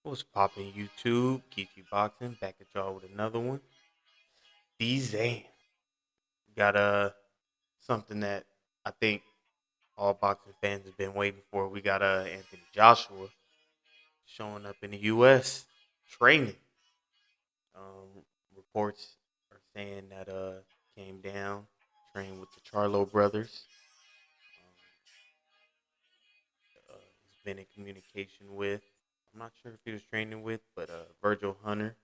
What's poppin' YouTube? Geechi Boxing back at y'all with another one. D-Zan got something that I think all boxing fans have been waiting for. We got Anthony Joshua showing up in the U.S. training. Um, Reports are saying that came down, trained with the Charlo brothers. He's been in communication with. I'm not sure if he was training with, but Virgil Hunter,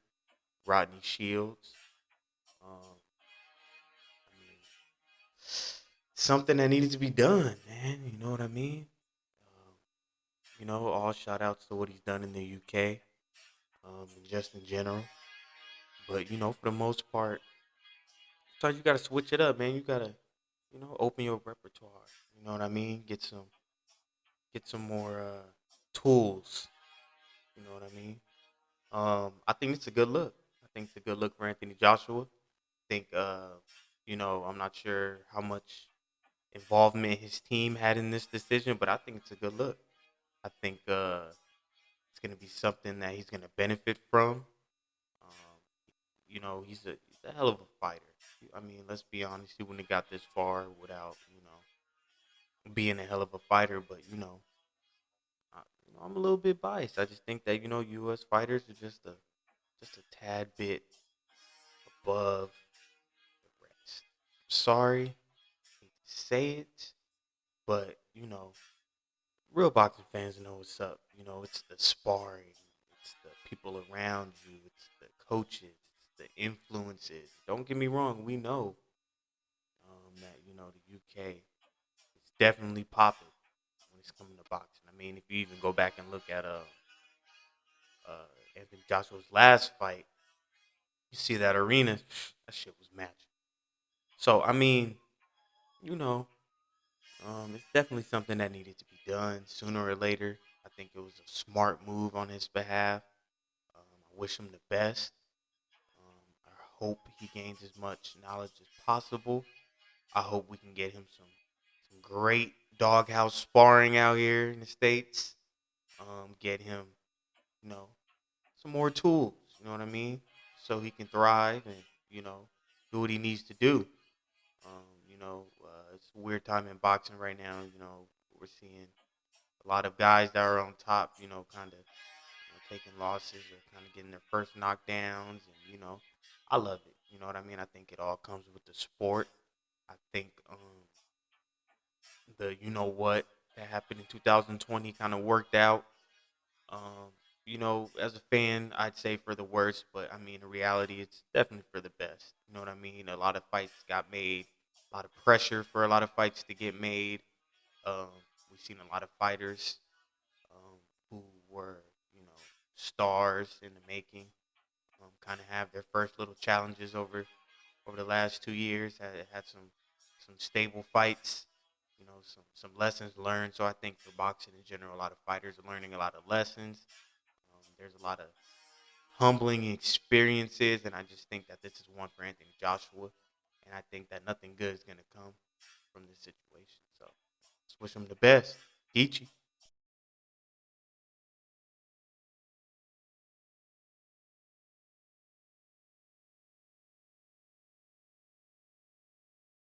Rodney Shields. Um, I mean, something that needed to be done, man. You know what I mean? Um, all shout outs to what he's done in the UK, and just in general. But for the most part, sometimes you gotta switch it up, man. You gotta, open your repertoire. You know what I mean? Get some more tools. You know what I mean? I think it's a good look. I think it's a good look for Anthony Joshua. I think, I'm not sure how much involvement his team had in this decision, but I think it's a good look. I think it's going to be something that he's going to benefit from. Um, he's a hell of a fighter. I mean, let's be honest, he wouldn't have got this far without being a hell of a fighter. But I'm a little bit biased. I just think that U.S. fighters are just a tad bit above the rest. Sorry, hate to say it, but real boxing fans know what's up. It's the sparring, it's the people around you, it's the coaches, it's the influences. Don't get me wrong, we know that the UK is definitely popping when it's coming to boxing. I mean, if you even go back and look at Anthony Joshua's last fight, you see that arena, that shit was magic. So I mean, you know, it's definitely something that needed to be done sooner or later. I think it was a smart move on his behalf. I wish him the best. I hope he gains as much knowledge as possible. I hope we can get him some great doghouse sparring out here in the states. Get him, you know, some more tools. You know what I mean? So he can thrive and you know do what he needs to do. It's a weird time in boxing right now. We're seeing a lot of guys that are on top. Kind of taking losses or kind of getting their first knockdowns, and I love it. You know what I mean? I think it all comes with the sport. I think the what that happened in 2020 kind of worked out. Um, as a fan, I'd say for the worst, but I mean, in reality, it's definitely for the best. You know what I mean? A lot of fights got made, a lot of pressure for a lot of fights to get made. Um, we've seen a lot of fighters who were, you know, stars in the making, kind of have their first little challenges over the last 2 years. Had some stable fights, some lessons learned. So I think for boxing in general, a lot of fighters are learning a lot of lessons. There's a lot of humbling experiences, and I just think that this is one for Anthony Joshua. And I think that nothing good is gonna come from this situation. So let's wish him the best. Geechi.